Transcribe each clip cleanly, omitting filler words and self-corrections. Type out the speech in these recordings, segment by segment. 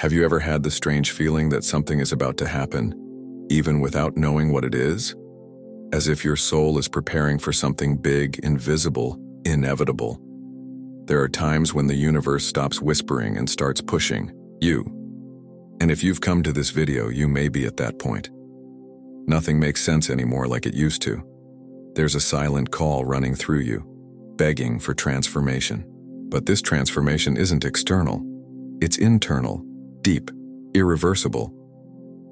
Have you ever had the strange feeling that something is about to happen, even without knowing what it is? As if your soul is preparing for something big, invisible, inevitable. There are times when the universe stops whispering and starts pushing you. And if you've come to this video, you may be at that point. Nothing makes sense anymore like it used to. There's a silent call running through you, begging for transformation. But this transformation isn't external. It's internal, deep, irreversible.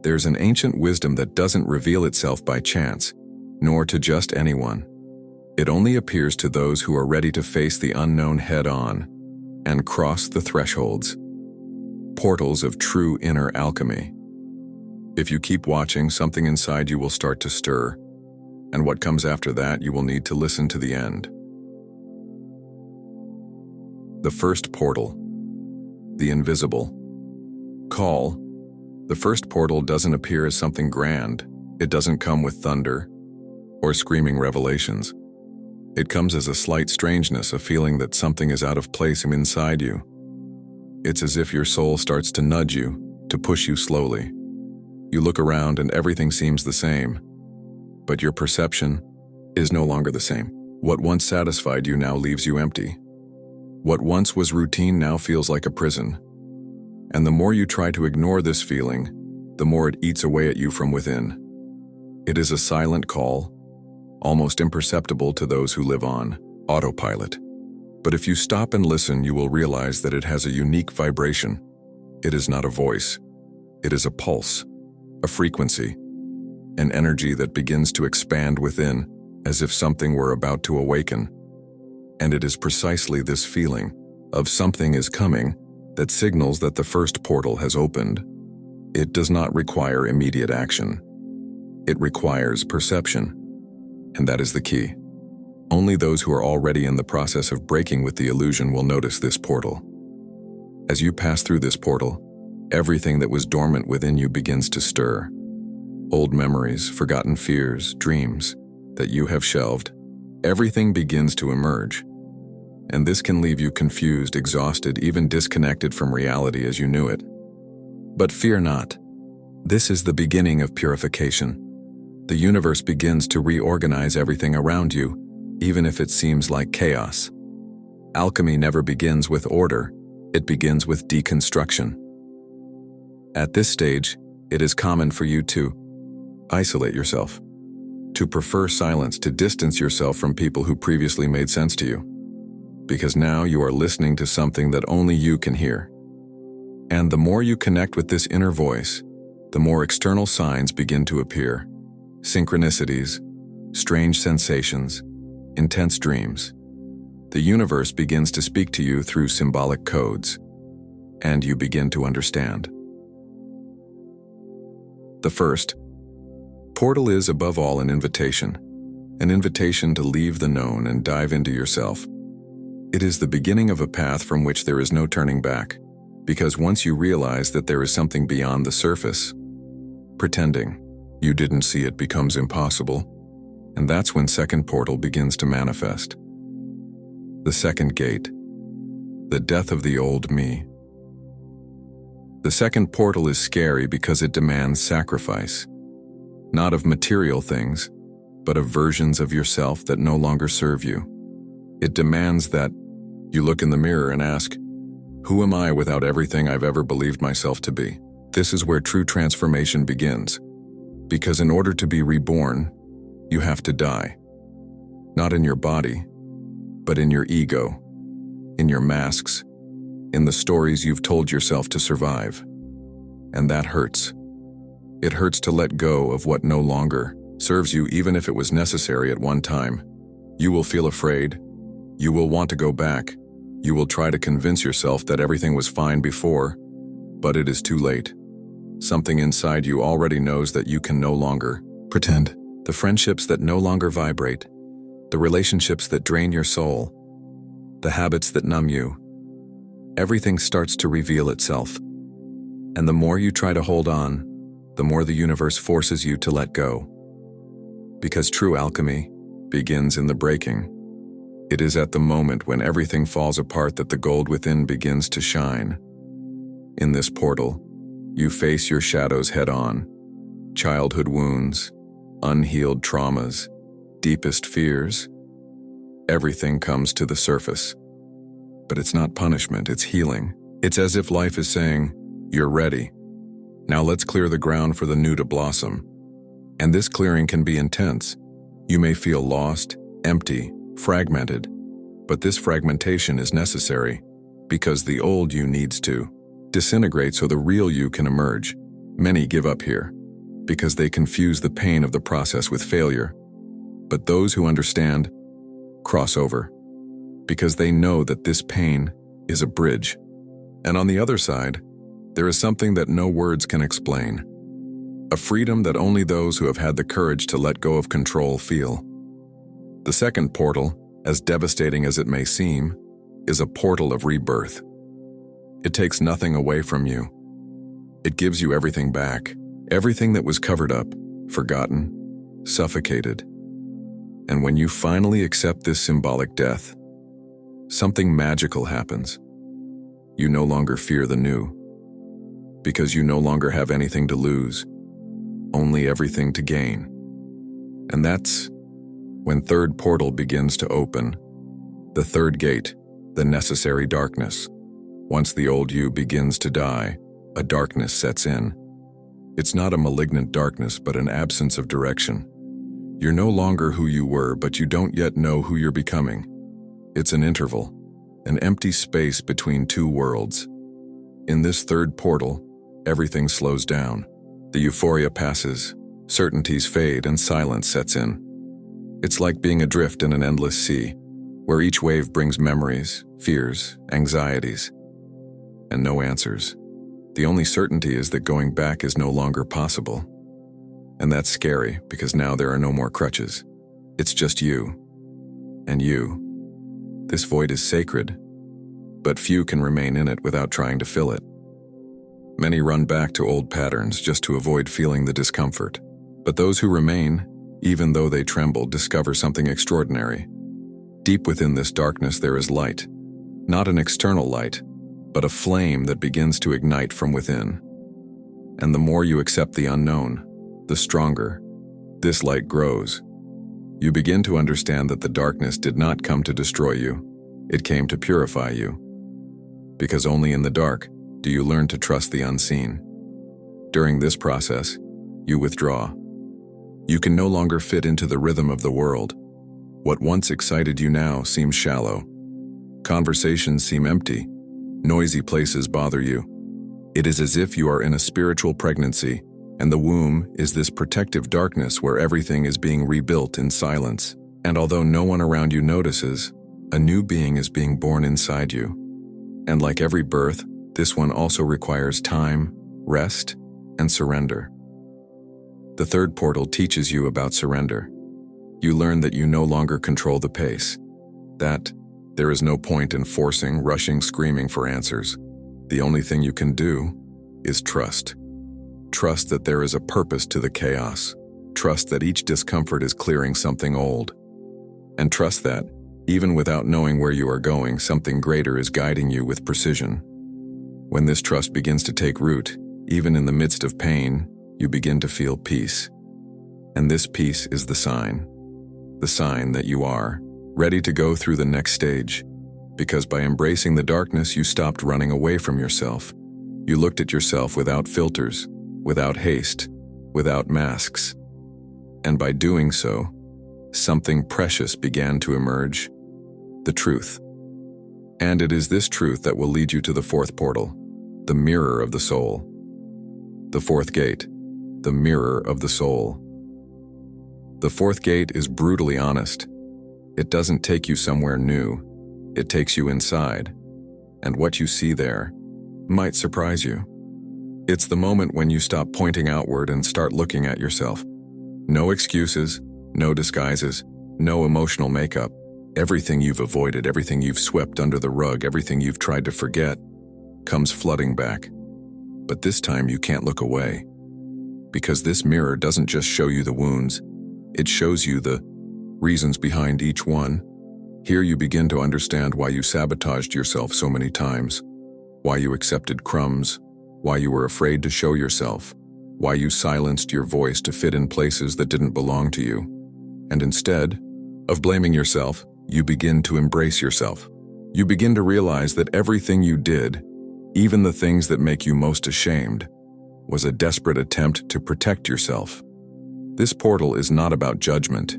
There's an ancient wisdom that doesn't reveal itself by chance, nor to just anyone. It only appears to those who are ready to face the unknown head-on and cross the thresholds. Portals of true inner alchemy. If you keep watching, something inside you will start to stir, and what comes after that, you will need to listen to the end. The first portal. The invisible. Call. The first portal doesn't appear as something grand. It doesn't come with thunder or screaming revelations. It comes as a slight strangeness, a feeling that something is out of place inside you. It's as if your soul starts to nudge you, to push you slowly. You look around and everything seems the same, but your perception is no longer the same. What once satisfied you now leaves you empty. What once was routine now feels like a prison. And the more you try to ignore this feeling, the more it eats away at you from within. It is a silent call, almost imperceptible to those who live on autopilot. But if you stop and listen, you will realize that it has a unique vibration. It is not a voice. It is a pulse, a frequency, an energy that begins to expand within, as if something were about to awaken. And it is precisely this feeling of something is coming that signals that the first portal has opened. It does not require immediate action. It requires perception. And that is the key. Only those who are already in the process of breaking with the illusion will notice this portal. As you pass through this portal, everything that was dormant within you begins to stir. Old memories, forgotten fears, dreams that you have shelved, everything begins to emerge. And this can leave you confused, exhausted, even disconnected from reality as you knew it. But fear not. This is the beginning of purification. The universe begins to reorganize everything around you, even if it seems like chaos. Alchemy never begins with order, it begins with deconstruction. At this stage, it is common for you to isolate yourself, to prefer silence, to distance yourself from people who previously made sense to you. Because now you are listening to something that only you can hear. And the more you connect with this inner voice, the more external signs begin to appear. Synchronicities, strange sensations, intense dreams. The universe begins to speak to you through symbolic codes, and you begin to understand. The first portal is, above all, an invitation to leave the known and dive into yourself. It is the beginning of a path from which there is no turning back, because once you realize that there is something beyond the surface, pretending you didn't see it becomes impossible, and that's when second portal begins to manifest. The second gate, the death of the old me. The second portal is scary because it demands sacrifice, not of material things, but of versions of yourself that no longer serve you. It demands that you look in the mirror and ask, who am I without everything I've ever believed myself to be? This is where true transformation begins. Because in order to be reborn, you have to die. Not in your body, but in your ego, in your masks, in the stories you've told yourself to survive. And that hurts. It hurts to let go of what no longer serves you, even if it was necessary at one time. You will feel afraid. You will want to go back. You will try to convince yourself that everything was fine before, but it is too late. Something inside you already knows that you can no longer pretend. The friendships that no longer vibrate, the relationships that drain your soul, the habits that numb you, everything starts to reveal itself. And the more you try to hold on, the more the universe forces you to let go. Because true alchemy begins in the breaking. It is at the moment when everything falls apart that the gold within begins to shine. In this portal, you face your shadows head-on. Childhood wounds, unhealed traumas, deepest fears. Everything comes to the surface. But it's not punishment, it's healing. It's as if life is saying, "You're ready. Now let's clear the ground for the new to blossom." And this clearing can be intense. You may feel lost, empty, fragmented. But this fragmentation is necessary because the old you needs to disintegrate so the real you can emerge. Many give up here because they confuse the pain of the process with failure. But those who understand cross over because they know that this pain is a bridge. And on the other side, there is something that no words can explain. A freedom that only those who have had the courage to let go of control feel. The second portal, as devastating as it may seem, is a portal of rebirth. It takes nothing away from you. It gives you everything back, everything that was covered up, forgotten, suffocated. And when you finally accept this symbolic death, something magical happens. You no longer fear the new, because you no longer have anything to lose, only everything to gain. And that's when third portal begins to open. The third gate, the necessary darkness. Once the old you begins to die, a darkness sets in. It's not a malignant darkness, but an absence of direction. You're no longer who you were, but you don't yet know who you're becoming. It's an interval, an empty space between two worlds. In this third portal, everything slows down. The euphoria passes, certainties fade, and silence sets in. It's like being adrift in an endless sea, where each wave brings memories, fears, anxieties, and no answers. The only certainty is that going back is no longer possible. And that's scary, because now there are no more crutches. It's just you. And you. This void is sacred, but few can remain in it without trying to fill it. Many run back to old patterns just to avoid feeling the discomfort. But those who remain, even though they tremble, discover something extraordinary. Deep within this darkness there is light. Not an external light, but a flame that begins to ignite from within. And the more you accept the unknown, the stronger this light grows. You begin to understand that the darkness did not come to destroy you. It came to purify you. Because only in the dark do you learn to trust the unseen. During this process, you withdraw. You can no longer fit into the rhythm of the world. What once excited you now seems shallow. Conversations seem empty. Noisy places bother you. It is as if you are in a spiritual pregnancy, and the womb is this protective darkness where everything is being rebuilt in silence. And although no one around you notices, a new being is being born inside you. And like every birth, this one also requires time, rest, and surrender. The third portal teaches you about surrender. You learn that you no longer control the pace, that there is no point in forcing, rushing, screaming for answers. The only thing you can do is trust. Trust that there is a purpose to the chaos. Trust that each discomfort is clearing something old. And trust that, even without knowing where you are going, something greater is guiding you with precision. When this trust begins to take root, even in the midst of pain, you begin to feel peace. And this peace is the sign that you are ready to go through the next stage. Because by embracing the darkness, you stopped running away from yourself. You looked at yourself without filters, without haste, without masks. And by doing so, something precious began to emerge, the truth. And it is this truth that will lead you to the fourth portal, the mirror of the soul. The fourth gate, the mirror of the soul. The fourth gate is brutally honest. It doesn't take you somewhere new. It takes you inside. And what you see there might surprise you. It's the moment when you stop pointing outward and start looking at yourself. No excuses, no disguises, no emotional makeup. Everything you've avoided, everything you've swept under the rug, everything you've tried to forget, comes flooding back. But this time you can't look away. Because this mirror doesn't just show you the wounds, it shows you the reasons behind each one. Here you begin to understand why you sabotaged yourself so many times, why you accepted crumbs, why you were afraid to show yourself, why you silenced your voice to fit in places that didn't belong to you. And instead of blaming yourself, you begin to embrace yourself. You begin to realize that everything you did, even the things that make you most ashamed, was a desperate attempt to protect yourself. This portal is not about judgment,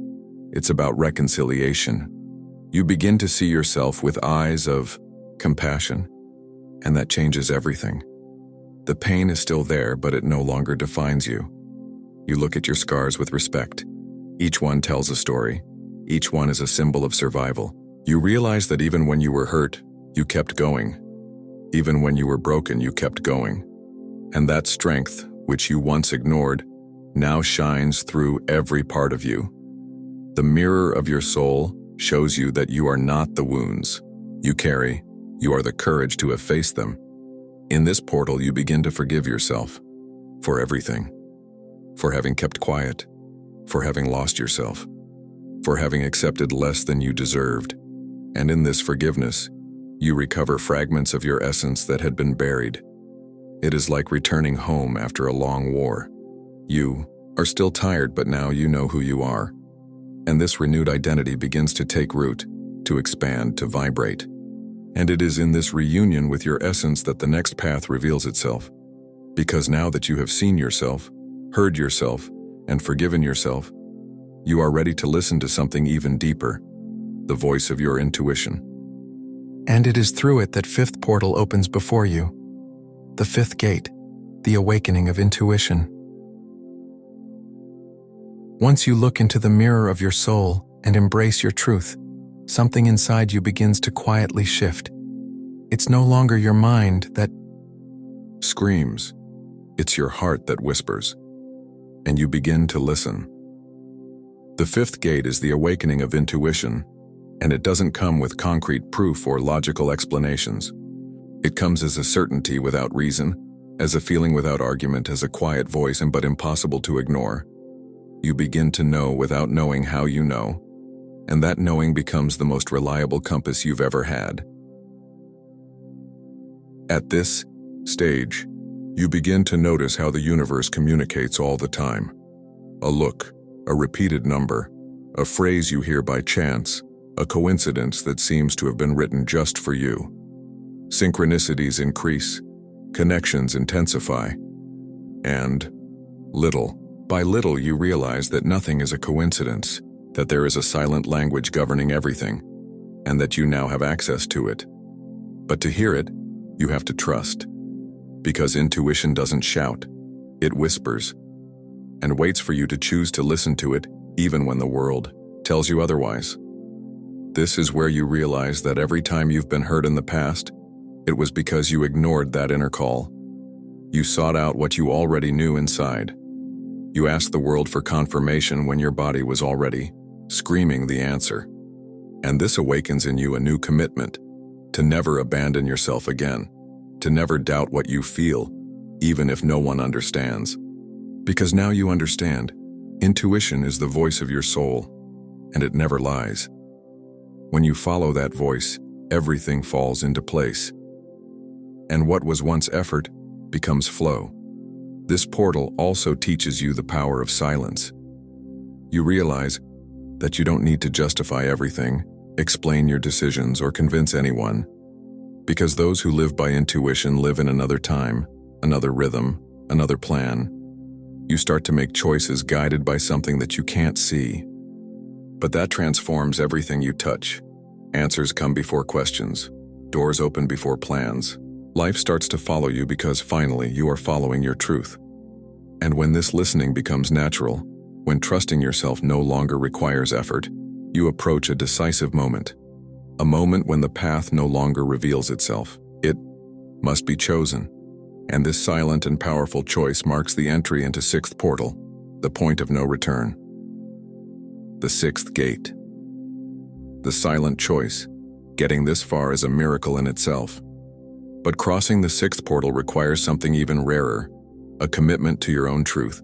it's about reconciliation. You begin to see yourself with eyes of compassion, and that changes everything. The pain is still there, but it no longer defines you. You look at your scars with respect. Each one tells a story. Each one is a symbol of survival. You realize that even when you were hurt, you kept going. Even when you were broken, you kept going. And that strength, which you once ignored, now shines through every part of you. The mirror of your soul shows you that you are not the wounds you carry, you are the courage to have faced them. In this portal, you begin to forgive yourself for everything, for having kept quiet, for having lost yourself, for having accepted less than you deserved. And in this forgiveness, you recover fragments of your essence that had been buried. It is like returning home after a long war. You are still tired, but now you know who you are. And this renewed identity begins to take root, to expand, to vibrate. And it is in this reunion with your essence that the next path reveals itself. Because now that you have seen yourself, heard yourself, and forgiven yourself, you are ready to listen to something even deeper, the voice of your intuition. And it is through it that fifth portal opens before you. The fifth gate, the awakening of intuition. Once you look into the mirror of your soul and embrace your truth, something inside you begins to quietly shift. It's no longer your mind that screams. It's your heart that whispers. And you begin to listen. The fifth gate is the awakening of intuition, and it doesn't come with concrete proof or logical explanations. It comes as a certainty without reason, as a feeling without argument, as a quiet voice but impossible to ignore. You begin to know without knowing how you know, and that knowing becomes the most reliable compass you've ever had. At this stage, you begin to notice how the universe communicates all the time. A look, a repeated number, a phrase you hear by chance, a coincidence that seems to have been written just for you. Synchronicities increase, connections intensify, and little by little you realize that nothing is a coincidence, that there is a silent language governing everything, and that you now have access to it. But to hear it, you have to trust, because intuition doesn't shout, it whispers, and waits for you to choose to listen to it, even when the world tells you otherwise. This is where you realize that every time you've been hurt in the past, it was because you ignored that inner call. You sought out what you already knew inside. You asked the world for confirmation when your body was already screaming the answer. And this awakens in you a new commitment to never abandon yourself again, to never doubt what you feel, even if no one understands. Because now you understand, intuition is the voice of your soul, and it never lies. When you follow that voice, everything falls into place. And what was once effort becomes flow. This portal also teaches you the power of silence. You realize that you don't need to justify everything, explain your decisions, or convince anyone. Because those who live by intuition live in another time, another rhythm, another plan. You start to make choices guided by something that you can't see. But that transforms everything you touch. Answers come before questions. Doors open before plans. Life starts to follow you because finally you are following your truth. And when this listening becomes natural, when trusting yourself no longer requires effort, you approach a decisive moment. A moment when the path no longer reveals itself. It must be chosen. And this silent and powerful choice marks the entry into sixth portal, the point of no return. The sixth gate. The silent choice. Getting this far is a miracle in itself. But crossing the sixth portal requires something even rarer, a commitment to your own truth.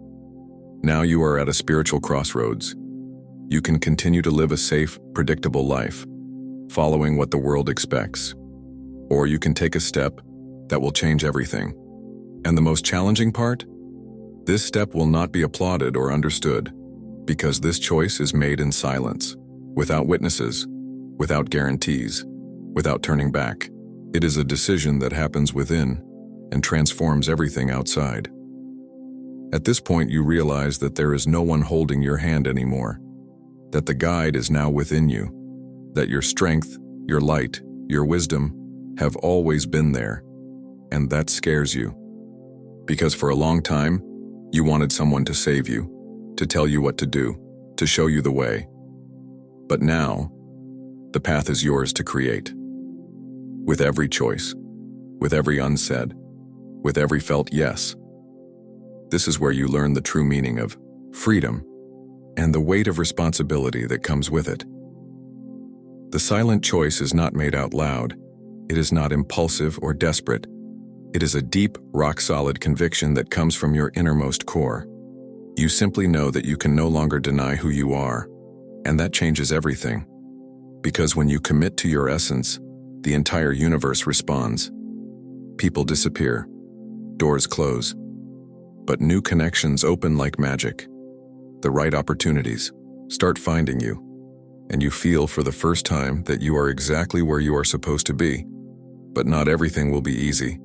Now you are at a spiritual crossroads. You can continue to live a safe, predictable life, following what the world expects. Or you can take a step that will change everything. And the most challenging part? This step will not be applauded or understood, because this choice is made in silence, without witnesses, without guarantees, without turning back. It is a decision that happens within and transforms everything outside. At this point, you realize that there is no one holding your hand anymore, that the guide is now within you, that your strength, your light, your wisdom have always been there, and that scares you. Because for a long time, you wanted someone to save you, to tell you what to do, to show you the way. But now, the path is yours to create. With every choice, with every unsaid, with every felt yes. This is where you learn the true meaning of freedom and the weight of responsibility that comes with it. The silent choice is not made out loud. It is not impulsive or desperate. It is a deep, rock-solid conviction that comes from your innermost core. You simply know that you can no longer deny who you are, and that changes everything. Because when you commit to your essence, the entire universe responds. People disappear, doors close, but new connections open like magic. The right opportunities start finding you, and you feel for the first time that you are exactly where you are supposed to be. But not everything will be easy.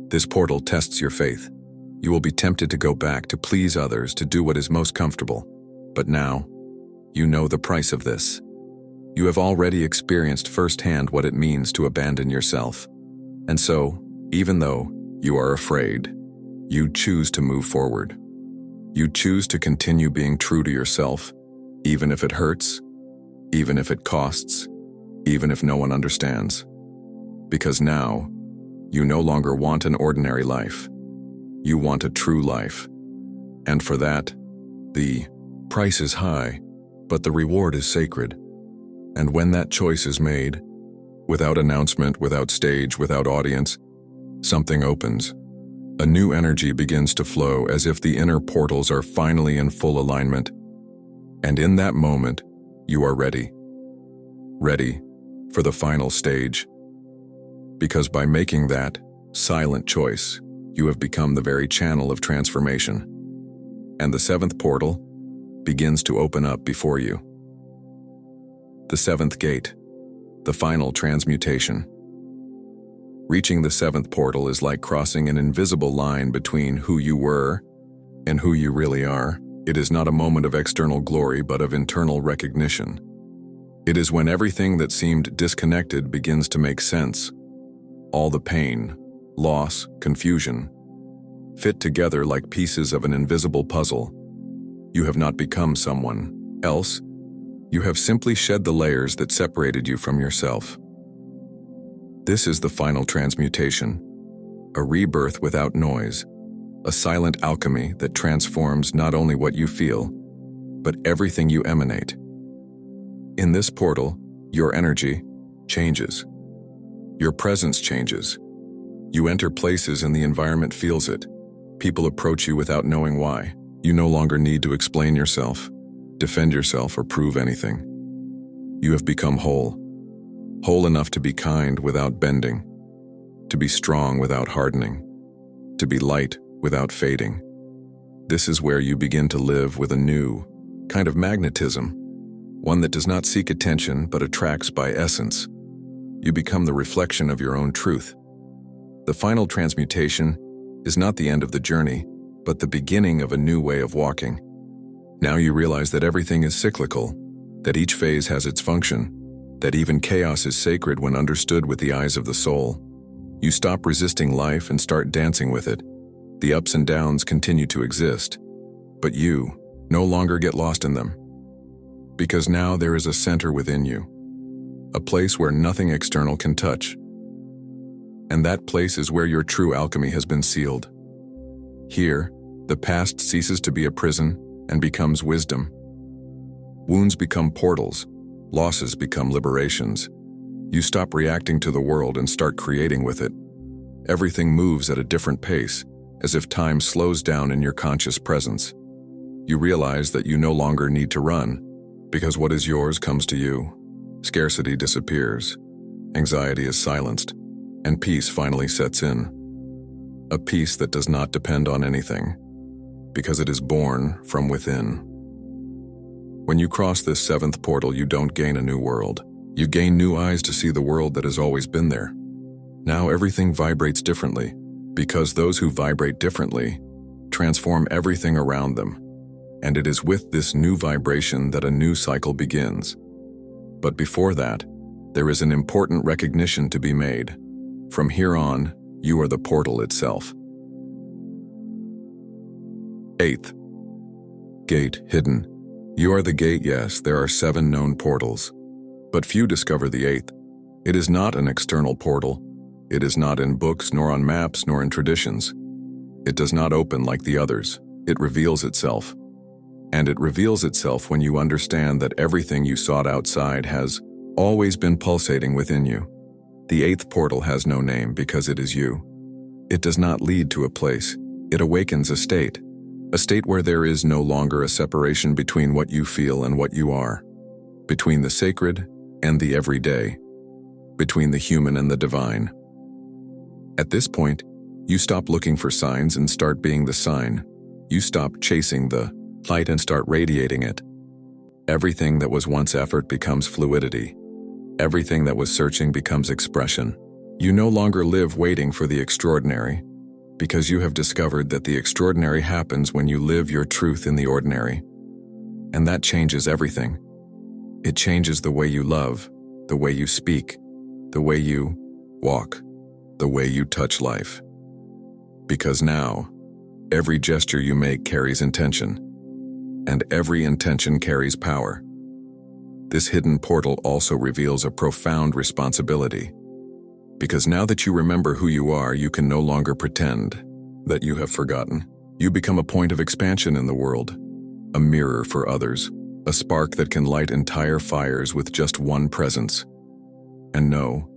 This portal tests your faith. You will be tempted to go back, to please others, to do what is most comfortable. But now, you know the price of this. You have already experienced firsthand what it means to abandon yourself. And so, even though you are afraid, you choose to move forward. You choose to continue being true to yourself, even if it hurts, even if it costs, even if no one understands. Because now, you no longer want an ordinary life. You want a true life. And for that, the price is high, but the reward is sacred. And when that choice is made, without announcement, without stage, without audience, something opens. A new energy begins to flow as if the inner portals are finally in full alignment. And in that moment, you are ready. Ready for the final stage. Because by making that silent choice, you have become the very channel of transformation. And the seventh portal begins to open up before you. The seventh gate, the final transmutation. Reaching the seventh portal is like crossing an invisible line between who you were and who you really are. It is not a moment of external glory, but of internal recognition. It is when everything that seemed disconnected begins to make sense. All the pain, loss, confusion, fit together like pieces of an invisible puzzle. You have not become someone else. You have simply shed the layers that separated you from yourself. This is the final transmutation, a rebirth without noise, a silent alchemy that transforms not only what you feel, but everything you emanate. In this portal, your energy changes. Your presence changes. You enter places and the environment feels it. People approach you without knowing why. You no longer need to explain yourself, defend yourself, or prove anything. You have become whole. Whole enough to be kind without bending, to be strong without hardening, to be light without fading. This is where you begin to live with a new kind of magnetism, one that does not seek attention but attracts by essence. You become the reflection of your own truth. The final transmutation is not the end of the journey, but the beginning of a new way of walking. Now you realize that everything is cyclical, that each phase has its function, that even chaos is sacred when understood with the eyes of the soul. You stop resisting life and start dancing with it. The ups and downs continue to exist, but you no longer get lost in them. Because now there is a center within you, a place where nothing external can touch. And that place is where your true alchemy has been sealed. Here, the past ceases to be a prison and becomes wisdom. Wounds become portals, losses become liberations. You stop reacting to the world and start creating with it. Everything moves at a different pace, as if time slows down in your conscious presence. You realize that you no longer need to run, because what is yours comes to you. Scarcity disappears, anxiety is silenced, and peace finally sets in. a peace that does not depend on anything, because it is born from within. When you cross this seventh portal, you don't gain a new world. You gain new eyes to see the world that has always been there. Now everything vibrates differently, because those who vibrate differently transform everything around them. And it is with this new vibration that a new cycle begins. But before that, there is an important recognition to be made. From here on, you are the portal itself. 8th Gate, hidden. You are the gate, yes, there are 7 known portals. But few discover the 8th. It is not an external portal. It is not in books, nor on maps, nor in traditions. It does not open like the others. It reveals itself. And it reveals itself when you understand that everything you sought outside has always been pulsating within you. The 8th portal has no name because it is you. It does not lead to a place. It awakens a state where there is no longer a separation between what you feel and what you are, between the sacred and the everyday, between the human and the divine. At this point, you stop looking for signs and start being the sign. You stop chasing the light and start radiating it. Everything that was once effort becomes fluidity. Everything that was searching becomes expression. You no longer live waiting for the extraordinary, because you have discovered that the extraordinary happens when you live your truth in the ordinary. And that changes everything. It changes the way you love, the way you speak, the way you walk, the way you touch life. Because now, every gesture you make carries intention, and every intention carries power. This hidden portal also reveals a profound responsibility, because now that you remember who you are, you can no longer pretend that you have forgotten. You become a point of expansion in the world, a mirror for others, a spark that can light entire fires with just one presence. And no,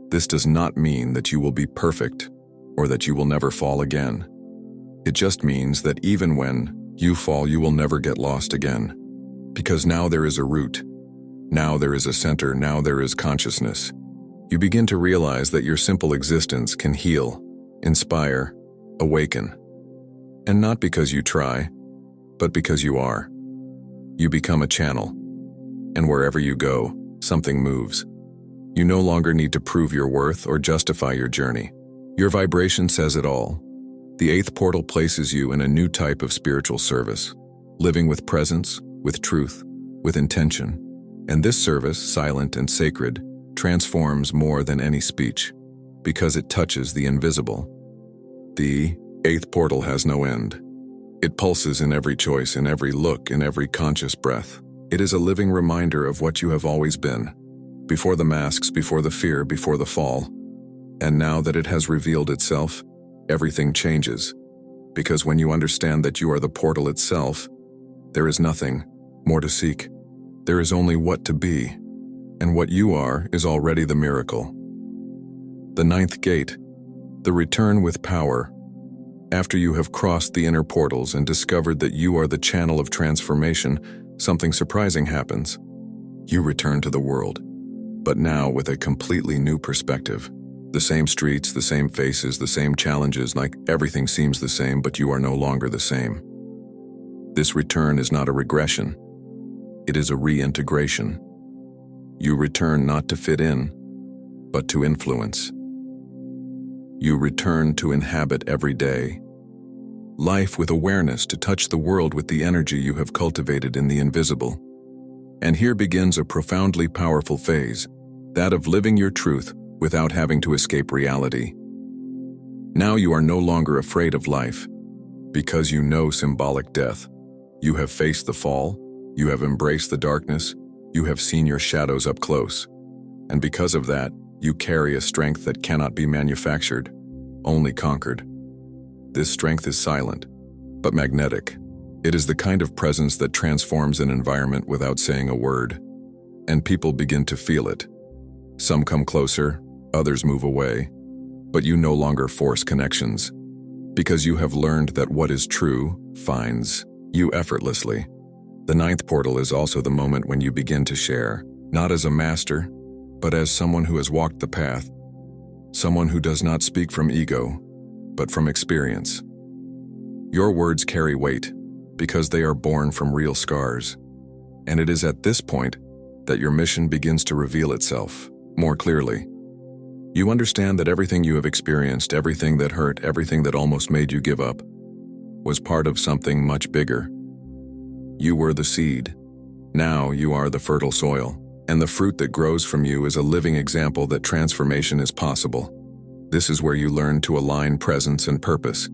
this does not mean that you will be perfect or that you will never fall again. It just means that even when you fall, you will never get lost again, because now there is a root. Now there is a center, now there is consciousness. You begin to realize that your simple existence can heal, inspire, awaken. And not because you try, but because you are. You become a channel, and wherever you go, something moves. You no longer need to prove your worth or justify your journey. Your vibration says it all. The 8th portal places you in a new type of spiritual service, living with presence, with truth, with intention. And this service, silent and sacred, transforms more than any speech, because it touches the invisible. The 8th portal has no end. It pulses in every choice, in every look, in every conscious breath. It is a living reminder of what you have always been, before the masks, before the fear, before the fall. And now that it has revealed itself, everything changes, because when you understand that you are the portal itself, there is nothing more to seek. There is only what to be, and what you are is already the miracle. The 9th gate, the return with power. After you have crossed the inner portals and discovered that you are the channel of transformation, something surprising happens. You return to the world, but now with a completely new perspective. The same streets, the same faces, the same challenges, like everything seems the same, but you are no longer the same. This return is not a regression. It is a reintegration. You return not to fit in, but to influence. You return to inhabit every day. Life with awareness, to touch the world with the energy you have cultivated in the invisible. And here begins a profoundly powerful phase, that of living your truth without having to escape reality. Now you are no longer afraid of life, because you know symbolic death. You have faced the fall, you have embraced the darkness, you have seen your shadows up close. And because of that, you carry a strength that cannot be manufactured, only conquered. This strength is silent, but magnetic. It is the kind of presence that transforms an environment without saying a word, and people begin to feel it. Some come closer, others move away, but you no longer force connections, because you have learned that what is true finds you effortlessly. The 9th portal is also the moment when you begin to share, not as a master, but as someone who has walked the path, someone who does not speak from ego, but from experience. Your words carry weight because they are born from real scars. And it is at this point that your mission begins to reveal itself more clearly. You understand that everything you have experienced, everything that hurt, everything that almost made you give up, was part of something much bigger. You were the seed. Now you are the fertile soil, and the fruit that grows from you is a living example that transformation is possible. This is where you learn to align presence and purpose.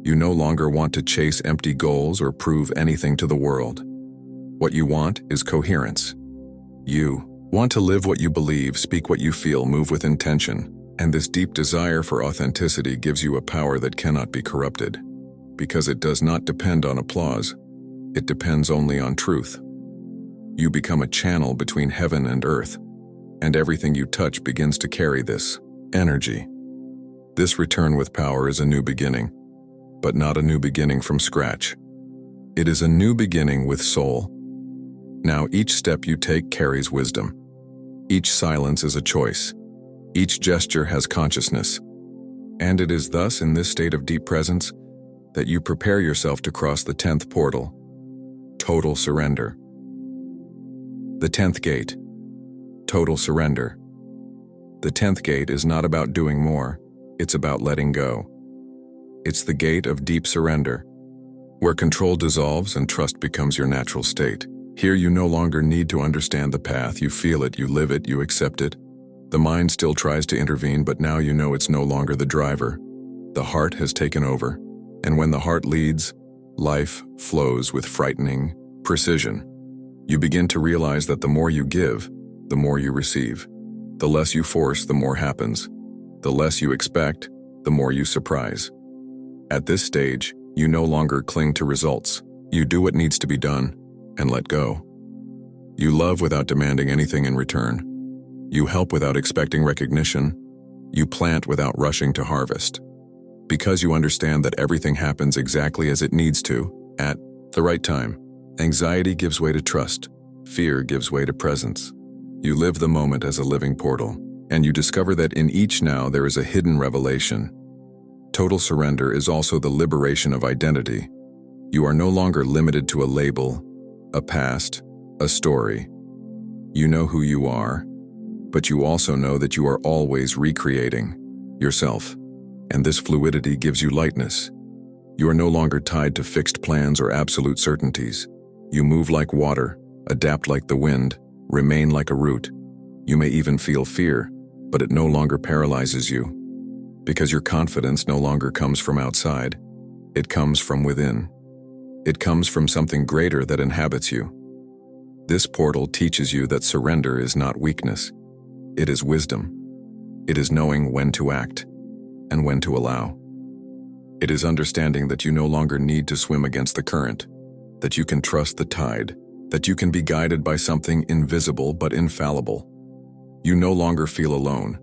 You no longer want to chase empty goals or prove anything to the world. What you want is coherence. You want to live what you believe, speak what you feel, move with intention, and this deep desire for authenticity gives you a power that cannot be corrupted, because it does not depend on applause. It depends only on truth. You become a channel between heaven and earth, and everything you touch begins to carry this energy. This return with power is a new beginning, but not a new beginning from scratch. It is a new beginning with soul. Now each step you take carries wisdom. Each silence is a choice. Each gesture has consciousness. And it is thus in this state of deep presence that you prepare yourself to cross the 10th portal, total surrender. The 10th gate, total surrender. The 10th gate is not about doing more, it's about letting go. It's the gate of deep surrender, where control dissolves and trust becomes your natural state. Here you no longer need to understand the path, you feel it, you live it, you accept it. The mind still tries to intervene, but now you know it's no longer the driver. The heart has taken over, and when the heart leads, life flows with frightening precision. You begin to realize that the more you give, the more you receive. The less you force, the more happens. The less you expect, the more you surprise. At this stage, you no longer cling to results. You do what needs to be done and let go. You love without demanding anything in return. You help without expecting recognition. You plant without rushing to harvest. Because you understand that everything happens exactly as it needs to, at the right time. Anxiety gives way to trust. Fear gives way to presence. You live the moment as a living portal, and you discover that in each now there is a hidden revelation. Total surrender is also the liberation of identity. You are no longer limited to a label, a past, a story. You know who you are, but you also know that you are always recreating yourself, and this fluidity gives you lightness. You are no longer tied to fixed plans or absolute certainties. You move like water, adapt like the wind, remain like a root. You may even feel fear, but it no longer paralyzes you, because your confidence no longer comes from outside. It comes from within. It comes from something greater that inhabits you. This portal teaches you that surrender is not weakness. It is wisdom. It is knowing when to act and when to allow. It is understanding that you no longer need to swim against the current, that you can trust the tide, that you can be guided by something invisible but infallible. You no longer feel alone,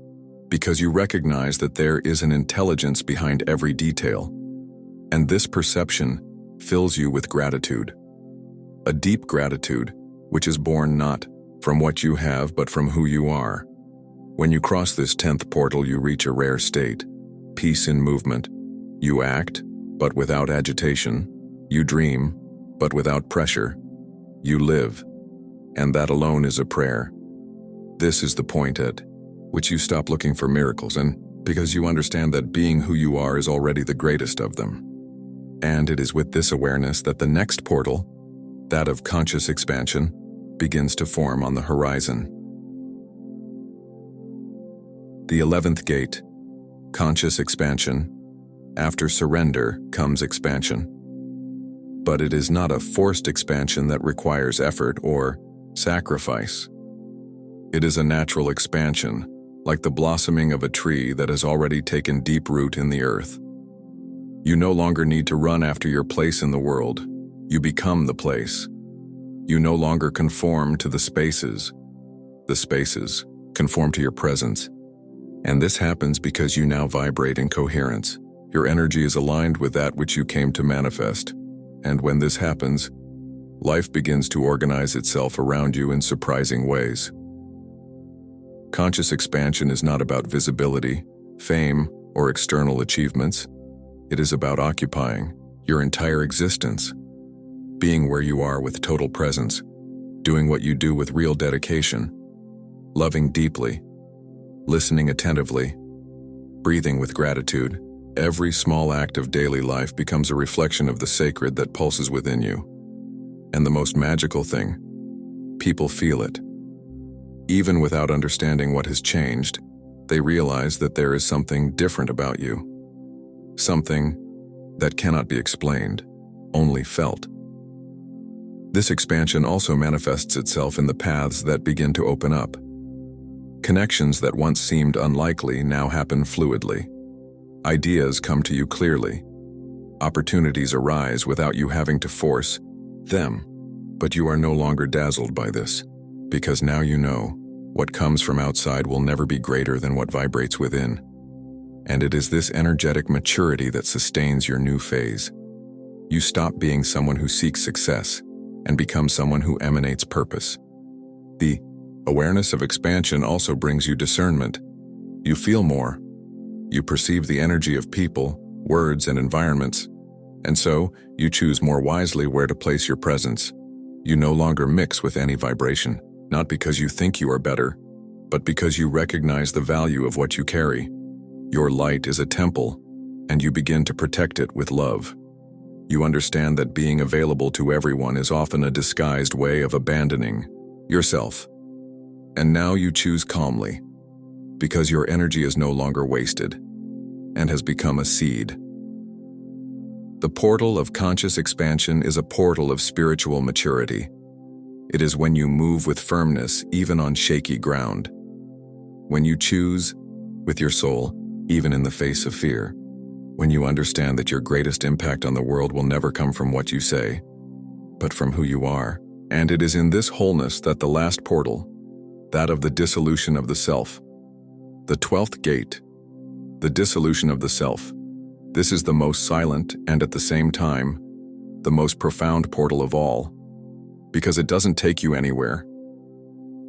because you recognize that there is an intelligence behind every detail. And this perception fills you with gratitude. A deep gratitude, which is born not from what you have but from who you are. When you cross this 10th portal, you reach a rare state, peace in movement. You act, but without agitation. You dream, but without pressure. You live, and that alone is a prayer. This is the point at which you stop looking for miracles, and because you understand that being who you are is already the greatest of them. And it is with this awareness that the next portal, that of conscious expansion, begins to form on the horizon. The 11th gate, conscious expansion. After surrender comes expansion. But it is not a forced expansion that requires effort or sacrifice. It is a natural expansion, like the blossoming of a tree that has already taken deep root in the earth. You no longer need to run after your place in the world. You become the place. You no longer conform to the spaces. The spaces conform to your presence. And this happens because you now vibrate in coherence. Your energy is aligned with that which you came to manifest. And when this happens, life begins to organize itself around you in surprising ways. Conscious expansion is not about visibility, fame, or external achievements. It is about occupying your entire existence, being where you are with total presence, doing what you do with real dedication, loving deeply, listening attentively, breathing with gratitude. Every small act of daily life becomes a reflection of the sacred that pulses within you. And the most magical thing, people feel it. Even without understanding what has changed, they realize that there is something different about you. Something that cannot be explained, only felt. This expansion also manifests itself in the paths that begin to open up. Connections that once seemed unlikely now happen fluidly. Ideas come to you clearly. Opportunities arise without you having to force them. But you are no longer dazzled by this, because now you know what comes from outside will never be greater than what vibrates within. And it is this energetic maturity that sustains your new phase. You stop being someone who seeks success and become someone who emanates purpose. The awareness of expansion also brings you discernment. You feel more. You perceive the energy of people, words, and environments, and so you choose more wisely where to place your presence. You no longer mix with any vibration, not because you think you are better, but because you recognize the value of what you carry. Your light is a temple, and you begin to protect it with love. You understand that being available to everyone is often a disguised way of abandoning yourself. And now you choose calmly, because your energy is no longer wasted and has become a seed. The portal of conscious expansion is a portal of spiritual maturity. It is when you move with firmness even on shaky ground. When you choose with your soul, even in the face of fear. When you understand that your greatest impact on the world will never come from what you say, but from who you are. And it is in this wholeness that the last portal, that of the dissolution of the self, the 12th gate, the dissolution of the self. This is the most silent and at the same time, the most profound portal of all, because it doesn't take you anywhere.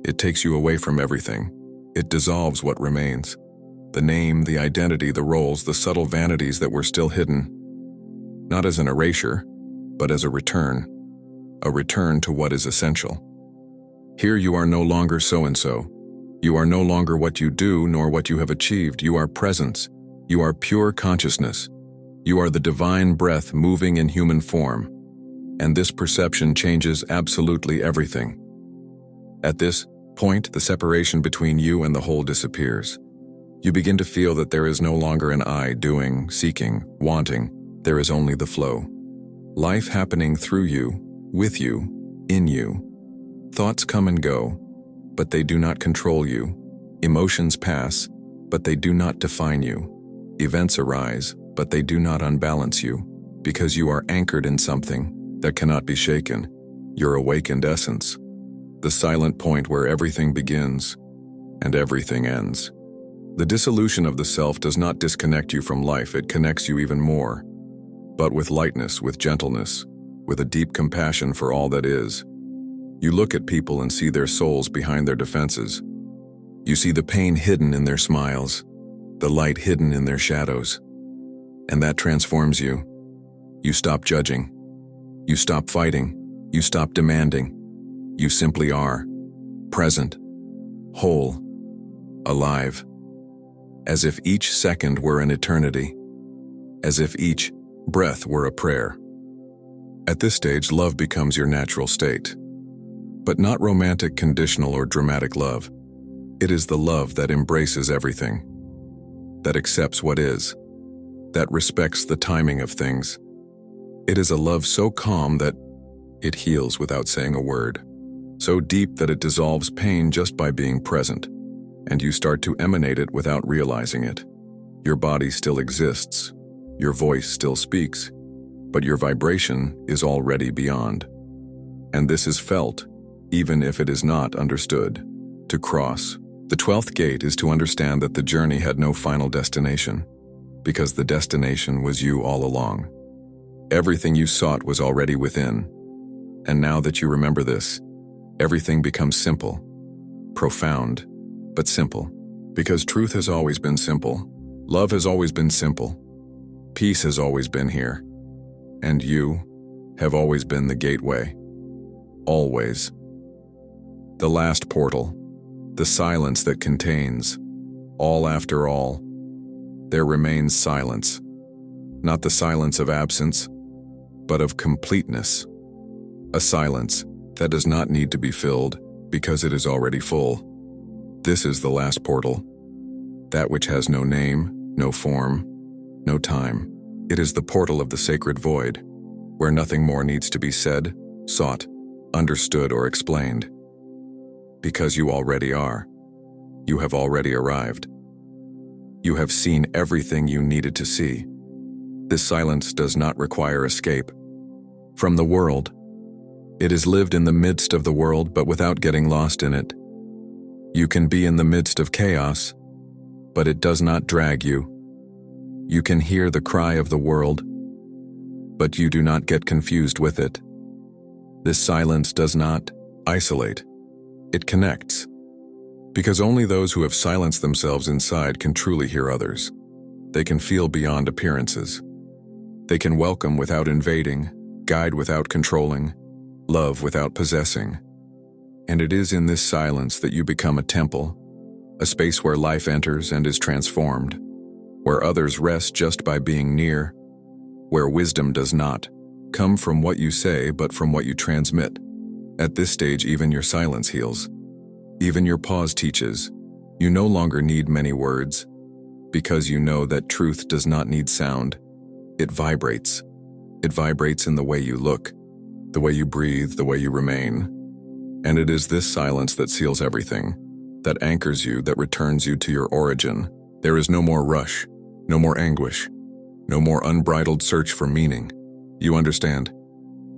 It takes you away from everything. It dissolves what remains. The name, the identity, the roles, the subtle vanities that were still hidden. Not as an erasure, but as a return to what is essential. Here you are no longer so-and-so. You are no longer what you do nor what you have achieved. You are presence. You are pure consciousness. You are the divine breath moving in human form. And this perception changes absolutely everything. At this point, the separation between you and the whole disappears. You begin to feel that there is no longer an I doing, seeking, wanting. There is only the flow. Life happening through you, with you, in you. Thoughts come and go, but they do not control you. Emotions pass, but they do not define you. Events arise, but they do not unbalance you, because you are anchored in something that cannot be shaken, your awakened essence, the silent point where everything begins and everything ends. The dissolution of the self does not disconnect you from life, it connects you even more, but with lightness, with gentleness, with a deep compassion for all that is. You look at people and see their souls behind their defenses. You see the pain hidden in their smiles, the light hidden in their shadows. And that transforms you. You stop judging. You stop fighting. You stop demanding. You simply are. Present. Whole. Alive. As if each second were an eternity. As if each breath were a prayer. At this stage, love becomes your natural state. But not romantic, conditional, or dramatic love. It is the love that embraces everything, that accepts what is, that respects the timing of things. It is a love so calm that it heals without saying a word, so deep that it dissolves pain just by being present, and you start to emanate it without realizing it. Your body still exists, your voice still speaks, but your vibration is already beyond. And this is felt, even if it is not understood. To cross the 12th gate is to understand that the journey had no final destination, because the destination was you all along. Everything you sought was already within. And now that you remember this, everything becomes simple, profound, but simple. Because truth has always been simple. Love has always been simple. Peace has always been here, and you have always been the gateway. Always. The last portal, the silence that contains, all after all, there remains silence. Not the silence of absence, but of completeness. A silence that does not need to be filled because it is already full. This is the last portal, that which has no name, no form, no time. It is the portal of the sacred void, where nothing more needs to be said, sought, understood, or explained. Because you already are. You have already arrived. You have seen everything you needed to see. This silence does not require escape from the world. It is lived in the midst of the world, but without getting lost in it. You can be in the midst of chaos, but it does not drag you. You can hear the cry of the world, but you do not get confused with it. This silence does not isolate. It connects. Because only those who have silenced themselves inside can truly hear others. They can feel beyond appearances. They can welcome without invading, guide without controlling, love without possessing. And it is in this silence that you become a temple, a space where life enters and is transformed, where others rest just by being near, where wisdom does not come from what you say but from what you transmit. At this stage, even your silence heals. Even your pause teaches. You no longer need many words, because you know that truth does not need sound. It vibrates. It vibrates in the way you look, the way you breathe, the way you remain. And it is this silence that seals everything, that anchors you, that returns you to your origin. There is no more rush, no more anguish, no more unbridled search for meaning. You understand.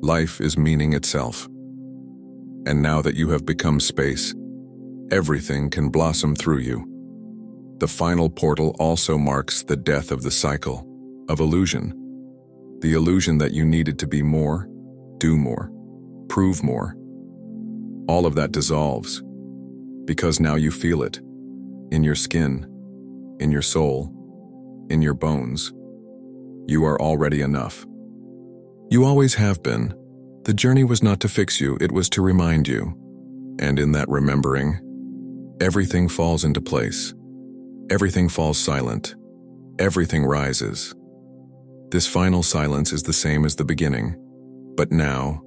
Life is meaning itself. And now that you have become space, everything can blossom through you. The final portal also marks the death of the cycle of illusion. The illusion that you needed to be more, do more, prove more. All of that dissolves, because now you feel it, in your skin, in your soul, in your bones. You are already enough. You always have been. The journey was not to fix you, it was to remind you. And in that remembering, everything falls into place. Everything falls silent. Everything rises. This final silence is the same as the beginning, but now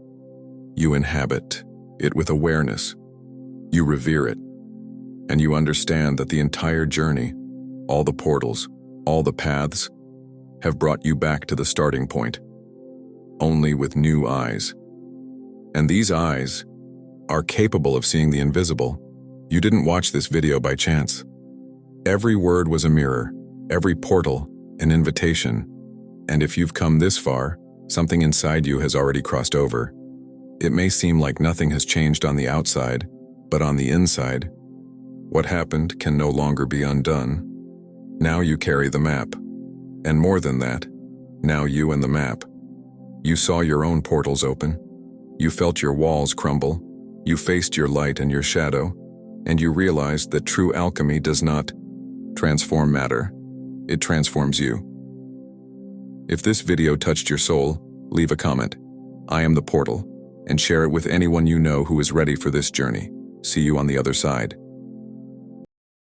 you inhabit it with awareness. You revere it, and you understand that the entire journey, all the portals, all the paths, have brought you back to the starting point, only with new eyes. And these eyes are capable of seeing the invisible. You didn't watch this video by chance. Every word was a mirror, every portal an invitation. And if you've come this far, something inside you has already crossed over. It may seem like nothing has changed on the outside, but on the inside, what happened can no longer be undone. Now you carry the map. And more than that, now you and the map. You saw your own portals open. You felt your walls crumble. You faced your light and your shadow. And you realized that true alchemy does not transform matter. It transforms you. If this video touched your soul, leave a comment. I am the portal, and share it with anyone you know who is ready for this journey. See you on the other side.